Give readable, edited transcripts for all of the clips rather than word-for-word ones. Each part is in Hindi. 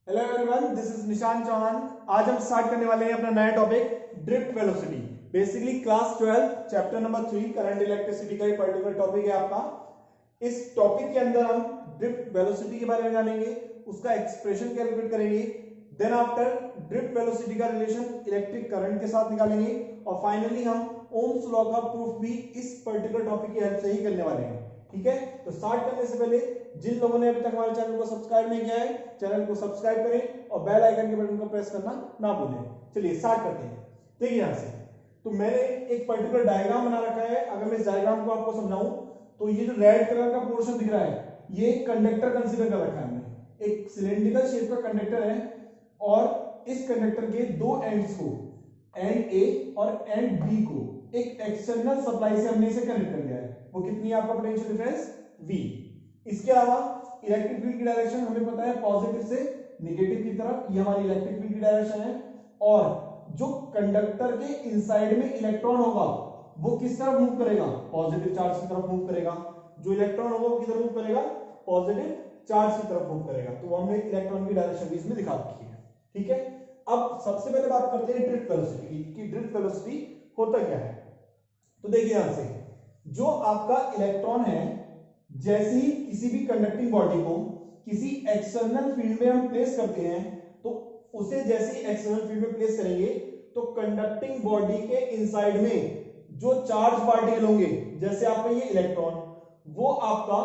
हेलो एवरीवन, दिस इज निशान चौहान। आज हम स्टार्ट करने वाले हैं अपना नया topic drift velocity. Basically class 12 chapter number 3 current electricity का एक पर्टिकुलर टॉपिक है आपका। इस टॉपिक के अंदर हम ड्रिफ्ट वेलोसिटी के बारे में जानेंगे, उसका एक्सप्रेशन कैलकुलेट करेंगे। देन आफ्टर ड्रिफ्ट वेलोसिटी का रिलेशन इलेक्ट्रिक करंट के साथ निकालेंगे और फाइनली हम ओम्स लॉ का प्रूफ भी इस पर्टिकुलर टॉपिक की हेल्प से ही करने वाले हैं। ठीक है, तो स्टार्ट करने से पहले जिन लोगों ने अभी तक हमारे चैनल को सब्सक्राइब नहीं किया है, चैनल को सब्सक्राइब करें और बेल आइकन के बटन को प्रेस करना ना भूलें। चलिए स्टार्ट करते हैं। देखिए यहां से तो मैंने एक पर्टिकुलर डायग्राम बना रखा है। अगर मैं इस डायग्राम को आपको समझाऊं तो ये जो रेड कलर का पोर्शन दिख रहा है ये कंडक्टर कंसीडर कर रखा है हमने। एक सिलेंड्रिकल शेप का कंडक्टर है और इस कंडक्टर के दो एंड्स को, एंड ए और एंड बी को एक एक्सटर्नल सप्लाई से हमने इसे कनेक्ट कर दिया है। वो कितनी है आपका पोटेंशियल डिफरेंस V। इसके अलावा इलेक्ट्रिक फील्ड की डायरेक्शन हमें पता है पॉजिटिव से नेगेटिव की तरफ, ये हमारी इलेक्ट्रिक फील्ड की डायरेक्शन है। और जो कंडक्टर के इनसाइड में इलेक्ट्रॉन होगा वो किस तरफ मूव करेगा, पॉजिटिव चार्ज की तरफ मूव करेगा। जो इलेक्ट्रॉन होगा वो किधर मूव करेगा, पॉजिटिव चार्ज की तरफ मूव करेगा। तो हमने इलेक्ट्रॉन की डायरेक्शन भी इसमें दिखा रखी है। ठीक है, अब सबसे पहले बात करते हैं ड्रिफ्ट वेलोसिटी की। ड्रिफ्ट वेलोसिटी होता क्या है, तो देखिए यहां से जो आपका इलेक्ट्रॉन है, जैसे ही किसी भी कंडक्टिंग बॉडी को किसी एक्सटर्नल फील्ड में हम प्लेस करते हैं तो उसे जैसे ही एक्सटर्नल फील्ड में प्लेस करेंगे तो कंडक्टिंग बॉडी के इनसाइड में जो चार्ज पार्टिकल होंगे, जैसे आपका ये इलेक्ट्रॉन, वो आपका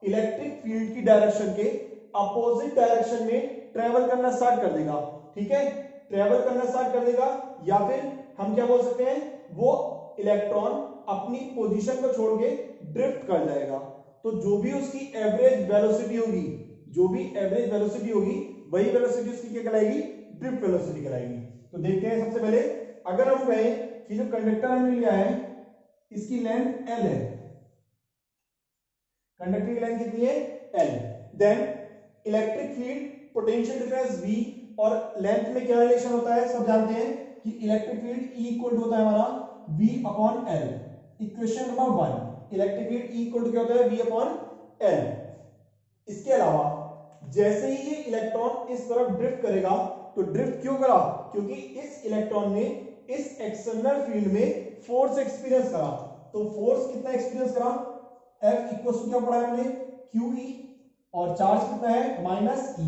इलेक्ट्रिक फील्ड की डायरेक्शन के अपोजिट डायरेक्शन में ट्रेवल करना स्टार्ट कर देगा। ठीक है, ट्रेवल करना स्टार्ट कर देगा, या फिर हम क्या बोल सकते हैं, वो इलेक्ट्रॉन अपनी पोजीशन को छोड़ के ड्रिफ्ट कर जाएगा। तो जो भी उसकी एवरेज वेलोसिटी होगी, जो भी एवरेज वेलोसिटी होगी वही वेलोसिटी उसकी क्या कहलाएगी, ड्रिफ्ट वेलोसिटी कहलाएगी। तो देखते हैं सबसे पहले, अगर हम कहें कि जो कंडक्टर हमने लिया है इसकी लेंथ L है, कंडक्टर की लेंथ कितनी है L, then electric field potential difference V और लेंथ में क्या रिलेशन होता है, सब जानते हैं कि electric field E equal to होता है हमारा V upon L। Equation number 1, electric field E equal to क्या होता है, V अपॉन L। इसके अलावा जैसे ही ये इलेक्ट्रॉन इस तरफ ड्रिफ्ट करेगा, तो ड्रिफ्ट क्यों करा, क्योंकि इस इलेक्ट्रॉन ने इस एक्सटर्नल फील्ड में फोर्स एक्सपीरियंस करा। तो फोर्स कितना एक्सपीरियंस करा, F इक्वल टू क्या पढ़ा हमने, QE, और चार्ज कितना है माइनस E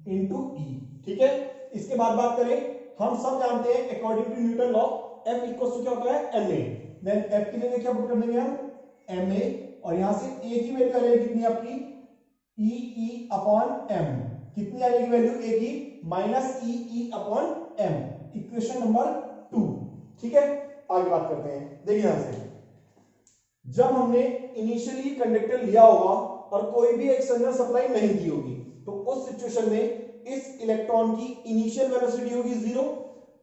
इंटू E। ठीक है, इसके बाद बात करें, हम सब जानते हैं according to Newton law F equal to क्या होता है ma। देन F की जगह क्या पुट कर देंगे हम, ma, और यहां से A की वैल्यू आ जाएगी कितनी आपकी, E अपॉन m। कितनी आ जाएगी वैल्यू A की, minus E upon m। Equation number 2। ठीक है, आगे बात करते हैं। देखिए यहां से जब हमने इनिशियली कंडक्टर लिया होगा और कोई भी एक्सटर्नल सप्लाई नहीं दी होगी, तो उस सिचुएशन में इस इलेक्ट्रॉन की इनिशियल वेलोसिटी होगी 0।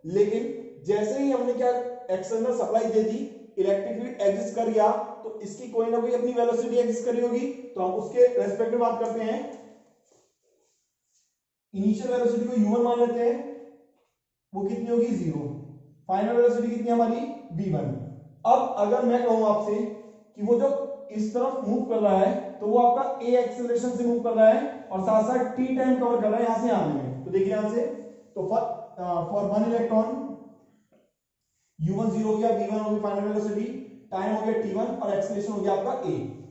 लेकिन जैसे ही हमने क्या एक्सटर्नल सप्लाई दे दी, इलेक्ट्रिक फील्ड एग्जिस्ट कर गया, तो इसकी कोई ना कोई अपनी वेलोसिटी एग्जिस्ट करी होगी। तो हम उसके रेस्पेक्ट में बात करते हैं। इनिशियल वेलोसिटी को u1 मान लेते हैं, वो कितनी होगी 0। फाइनल वेलोसिटी कितनी हमारी v1। अब अगर मैं कहूं आपसे कि वो जो इस तरफ मूव कर रहा है तो वो आपका a एक्सेलरेशन से मूव कर रहा है और साथ साथ t टाइम कवर कर रहा है यहां से आने में। तो देखिए यहां से, तो फॉर वन इलेक्ट्रॉन u1 0 हो गया, v1 हो गया फाइनल वेलोसिटी, टाइम हो गया t1 और एक्सेलरेशन हो गया आपका a,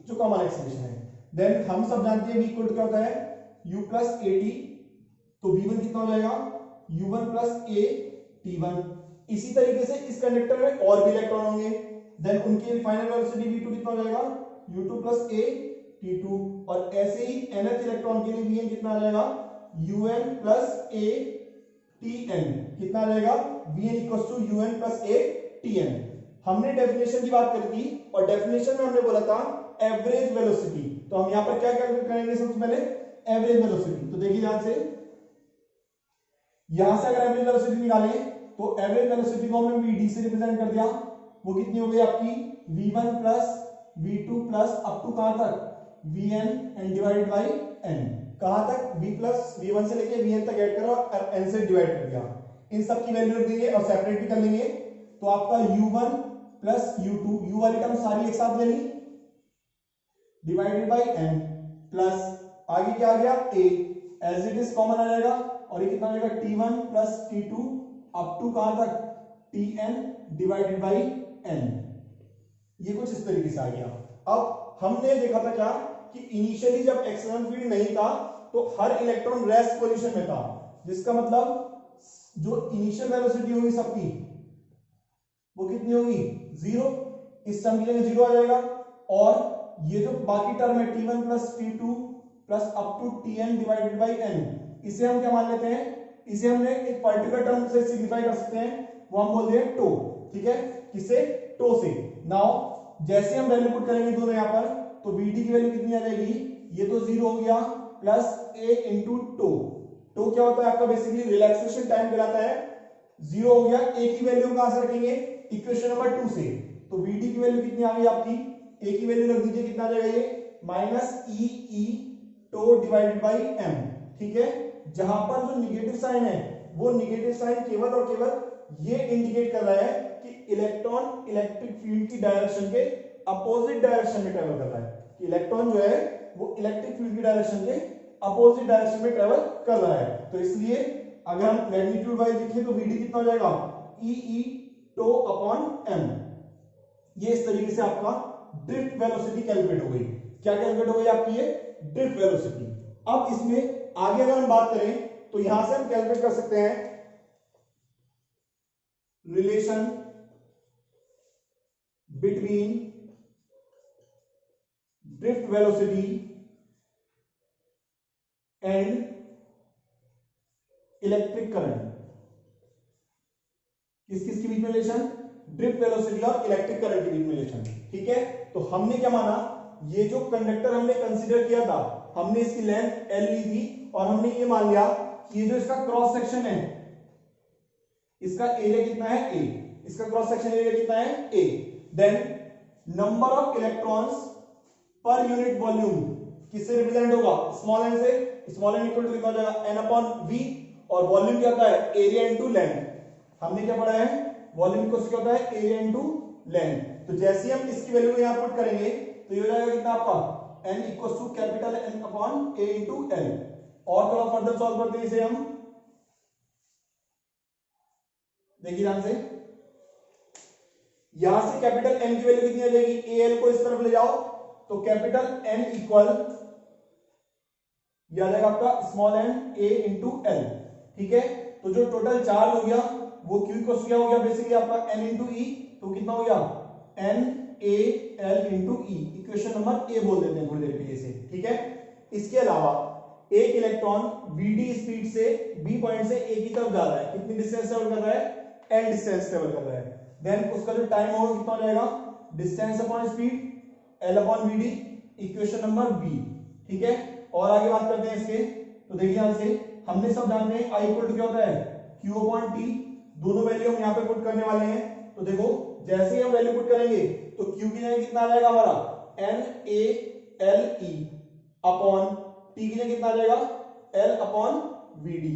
जो कॉमन एक्सेलरेशन है। देन हम सब जानते हैं v इक्वल टू क्या होता है, u प्लस at। तो v1 कितना हो जाएगा, u1 प्लस a t1। इसी तरीके से इस कंडक्टर में और भी इलेक्ट्रॉन होंगे, देन उनकी फाइनल वेलोसिटी v2 कितना हो जाएगा, u2 प्लस a t2। और ऐसे ही nth इलेक्ट्रॉन के लिए vn कितना आ जाएगा, un प्लस a tn। कितना आ जाएगा, vn equal to un plus a tn। हमने डेफिनेशन की बात करी थी और डेफिनेशन में हमने बोला था एवरेज वेलोसिटी। तो हम यहां पर क्या कैलकुलेट करेंगे, सबसे पहले एवरेज वेलोसिटी। तो देखिए यहां से अगर एवरेज वेलोसिटी निकालें तो एवरेज वेलोसिटी को हमने vd से रिप्रेजेंट कर दिया। वो कितनी हो गई आपकी, v1 plus v2 plus up to कहां तक, vn and divided by n। कहां तक, v प्लस v1 से लेके vn तक ऐड करो और n से डिवाइड कर दिया। इन सब की वैल्यू रख देंगे और सेपरेट भी कर लेंगे। तो आपका u1 प्लस u2, u वाली टर्म सारी एक साथ ले ली, डिवाइडेड बाई n, प्लस आगे क्या आ गया a, as it is common आ जाएगा और ये कितना हो जाएगा T1 plus T2 up to कहां तक Tn डिवाइडेड बाई n। ये कुछ इस तरीके से आ गया। अब हमने देखा था क्या कि इनिशियली जब एक्सटर्नल फील्ड नहीं था तो हर इलेक्ट्रॉन रेस्ट पोजीशन में था, जिसका मतलब जो इनिशियल वेलोसिटी होगी सबकी वो कितनी होगी 0। इस सम की जगह 0 आ जाएगा और ये जो बाकी टर्म है T1 plus T2 plus up to Tn divided by n, इसे हम क्या मान लेते हैं, इसे हमने एक पर्टिकुलर टर्म से सिग्निफाई कर सकते हैं, वो हम बोलते हैं टो। ठीक है, किसे, टो से। नाउ जैसे हम वैल्यू पुट करेंगे दोनों यहां पर तो Vd की वैल्यू कितनी आ जाएगी, ये तो 0 हो गया plus a into tau. Tau क्या होता है आपका, बेसिकली रिलैक्सेशन टाइम कहलाता है। 0 हो गया, a की वैल्यू कहां से रखेंगे, इक्वेशन नंबर 2 से। तो Vd की वैल्यू कितनी आ गई आपकी, a की वैल्यू रख दीजिए, कितना आ जाएगा ये minus e tau divided by m। ठीक है, जहां पर जो निगेटिव साइन है वो निगेटिव साइन केवल और केवल ये इंडिकेट कर रहा है कि इलेक्ट्रॉन इलेक्ट्रिक फील्ड की डायरेक्शन के अपोजिट डायरेक्शन में ट्रेवल कर रहा है, कि इलेक्ट्रॉन जो है वो इलेक्ट्रिक फील्ड की डायरेक्शन के अपोजिट डायरेक्शन में ट्रेवल कर रहा है। तो इसलिए अगर हम मैग्नीट्यूड वाइज लिखें तो Vd कितना हो जाएगा, ई टो अपॉन m। ये इस तरीके से आपका ड्रिफ्ट वेलोसिटी कैलकुलेट हो गई। क्या कैलकुलेट हो गई आपकी, ये ड्रिफ्ट वेलोसिटी। अब इसमें आगे अगर हम बात करें तो यहां से हम कैलकुलेट कर सकते हैं relation between drift velocity and electric current. किस किस के बीच में रिलेशन, ड्रिफ्ट वेलोसिटी और इलेक्ट्रिक करंट के बीच में रिलेशन। ठीक है, तो हमने क्या माना, ये जो कंडक्टर हमने कंसीडर किया था, हमने इसकी लेंथ L ली थी और हमने ये मान लिया कि ये जो इसका क्रॉस सेक्शन है, इसका एरिया कितना है A, इसका क्रॉस सेक्शन एरिया कितना है A। Then number of electrons पर यूनिट वॉल्यूम किससे रिप्रेजेंट होगा, स्मॉल एन से। स्मॉल एन इक्वल टू कितना हो जाएगा n अपॉन v, और वॉल्यूम क्या होता है एरिया इनटू लेंथ। हमने क्या पढ़ा है, वॉल्यूम इक्वल टू क्या होता है एरिया इनटू लेंथ। तो जैसे ही हम इसकी वैल्यू यहां पुट करेंगे तो ये हो जाएगा कितना आपका n equal to capital N upon a into l। और थोड़ा फर्दर सॉल्व करते हैं इसे हम, देखिए ध्यान से, यहां से कैपिटल N की वैल्यू कितनी आ जाएगी, AL को इस तरफ ले जाओ तो कैपिटल N इक्वल यह आ जाएगा आपका small n a into l। ठीक है, तो जो टोटल चार्ज हो गया वो Q इक्वल क्या हो गया, बेसिकली आपका n इंटू ई, तो कितना हो गया n a l into E. Equation number a बोल देते हैं थोड़ी देर के लिए इसे। ठीक है, इसके अलावा एक इलेक्ट्रॉन vd स्पीड से b पॉइंट से a की तरफ जा रहा है, कितनी डिस्टेंस ट्रेवल कर रहा है, n डिस्टेंस ट्रेवल कर रहा है। देन उसका जो टाइम होगा कितना हो जाएगा, distance upon speed l upon vd, equation number b। ठीक है, और आगे बात करते हैं इसके, तो देखिए यहां से हमने सब जानते हैं I इक्वल टू क्या होता है Q अपॉन T। दोनों वैल्यू हम यहां पे पुट करने वाले हैं, तो देखो जैसे ही हम वैल्यू पुट करेंगे तो Q की जगह कितना आ जाएगा हमारा NaLe अपॉन T की जगह कितना आ जाएगा L अपॉन Vd।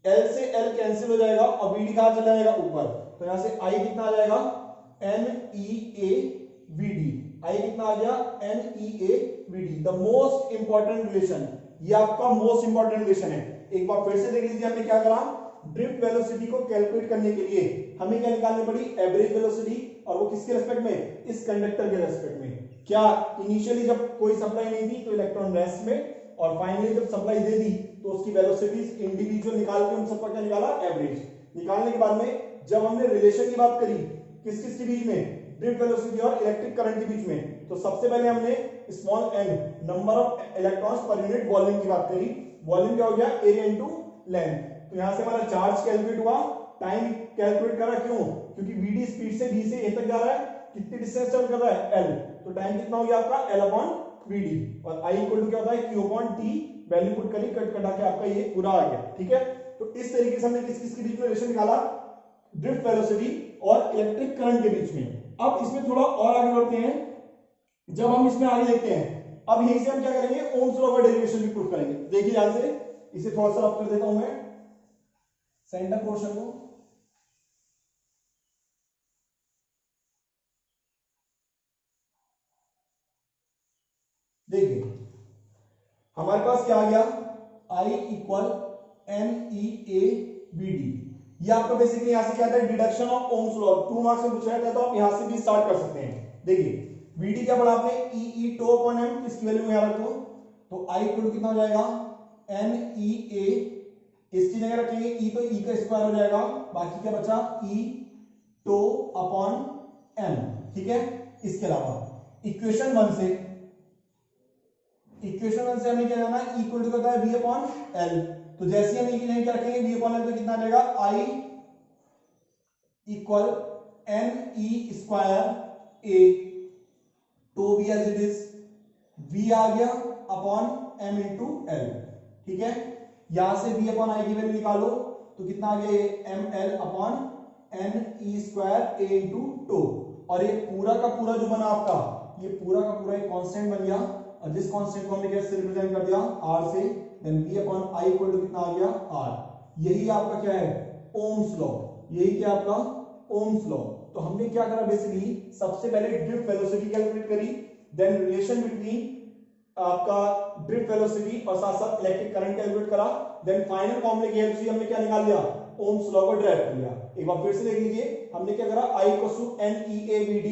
L से L कैंसिल हो जाएगा और Vd कहां चला जाएगा ऊपर, तो यहां से I कितना आ जाएगा NeaVd। I कितना आ गया NeaVd। The most important relation, ये आपका मोस्ट इंपॉर्टेंट रिलेशन है। एक बार फिर से देख लीजिए, हमने क्या करा, ड्रिफ्ट वेलोसिटी को कैलकुलेट करने के लिए हमें क्या निकालनी पड़ी, एवरेज वेलोसिटी, और वो किसके रेस्पेक्ट में, इस कंडक्टर के रेस्पेक्ट में। क्या इनिशियली जब कोई सप्लाई नहीं थी तो इलेक्ट्रॉन रेस्ट में, और फाइनली जब सप्लाई दे दी तो उसकी वेलोसिटीज इंडिविजुअल निकाल के उन सबका क्या निकाला, एवरेज। निकालने के बाद में जब हमने रिलेशन की बात करी किस किस के बीच में, ड्रिफ्ट वेलोसिटी और इलेक्ट्रिक करंट के बीच में, तो सबसे पहले हमने small n number of electrons पर यूनिट वॉल्यूम की बात करी। वॉल्यूम क्या हो गया, एरिया इनटू लेंथ। तो यहां से हमारा चार्ज कैलकुलेट हुआ, टाइम कैलकुलेट करा, क्यों, क्योंकि Vd स्पीड से B से A तक जा रहा है, कितनी डिस्टेंस ट्रेवल कर रहा है L, तो टाइम कितना हो गया आपका L अपॉन Vd। और I इक्वल टू क्या होता है Q upon T, value put करी, कट कटा के आपका ये पूरा आ गया। ठीक है, तो इस तरीके से हमने किस किस के बीच में रिलेशन निकाला, ड्रिफ्ट वेलोसिटी और इलेक्ट्रिक करंट के बीच में। अब इसमें थोड़ा और आगे बढ़ते हैं, जब हम इसमें आगे देखते हैं, अब यहीं से हम क्या करेंगे, ओम्स लॉ का डेरिवेशन भी प्रूफ करेंगे। देखिए ध्यान से, इसे थोड़ा सा रफ कर देता हूं मैं सेंटर पोर्शन को। देखिए हमारे पास क्या आ गया, I इक्वल NEABD। ये आपका बेसिकली यहां से क्या था, deduction of Ohm's law. 2 marks में पूछा जाता है तो आप यहां से भी स्टार्ट कर सकते हैं। देखिए VD क्या पढ़ा आपने, E टो अपॉन M, किसकी वैल्यू में याद रखो, तो I इक्वल कितना हो जाएगा NEA, इसकी जगह रखेंगे E तो E का स्क्वायर हो जाएगा, बाकी क्या बचा E टो अपॉन M, ठीक है। इसके अलावा इक्वेशन 1 से हमने क्या जाना, इक्वल टू होता है V अपॉन L, तो जैसे हम इक्वेशन क्या रखेंगे V अपॉन L तो कितना रहेगा I equal NE square A, तो भी एज इट इज V आ गया अपॉन M इंटू L, ठीक है। यहां से V अपॉन I की वैल्यू निकालो तो कितना आ गया ML upon NE square A into tau, और ये पूरा का पूरा जो बना आपका, ये पूरा का पूरा एक कांस्टेंट बन गया, और जिस कांस्टेंट को हमने कैसे रिप्रेजेंट कर दिया R से, then V upon I equal to कितना आ गया R। यही आपका क्या है ओम्स लॉ, यही क्या आपका ओम्स लॉ। तो हमने क्या करा बेसिकली, सबसे पहले ड्रिफ्ट वेलोसिटी कैलकुलेट करी, देन रिलेशन बिटवीन आपका ड्रिफ्ट वेलोसिटी और साथ साथ इलेक्ट्रिक करंट कैलकुलेट करा, देन फाइनल फॉर्मूले की हेल्प से हमने क्या निकाल लिया, ओम्स लॉ को डिराइव कर लिया। एक बार फिर से देख लीजिए, हमने क्या करा, I इक्वल टू NEABD,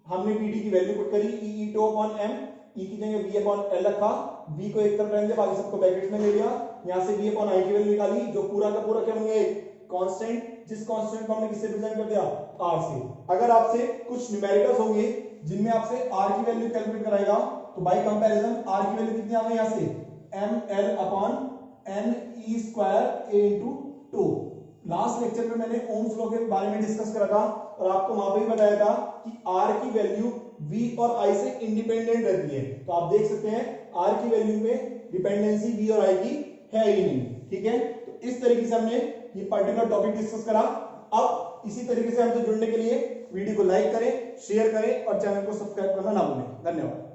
हमने BD की वैल्यू पुट करी, E tau upon M, E की जगह V अपॉन L रखा, V को एक तरफ रहने दिया, बाकी सबको ब्रैकेट्स में ले लिया, यहां से V अपॉन I की वैल्यू निकाली, जो पूरा का पूरा क्या बन गया कांस्टेंट, जिस कांस्टेंट को हमने किससे रिप्रेजेंट कर दिया R से। अगर आपसे कुछ न्यूमेरिकल्स होंगे जिनमें आपसे R की वैल्यू कैलकुलेट कराएगा, तो बाय कंपैरिजन R की वैल्यू कितनी आ गई यहां से ML upon NE square A into two. Last lecture में मैंने ओम्स लॉ के बारे में डिस्कस करा था, और आपको वहां पे भी बताया था कि R की वैल्यू V और I से इंडिपेंडेंट रहती है। तो आप देख सकते हैं R की वैल्यू में डिपेंडेंसी V और I की है ही नहीं, ठीक है। तो इस तरीके से हमने ये पर्टिकुलर टॉपिक डिस्कस करा। अब इसी तरीके से हमसे जुड़ने के लिए वीडियो को लाइक करें, शेयर करें और चैनल को सब्सक्राइब करना ना भूलें। धन्यवाद।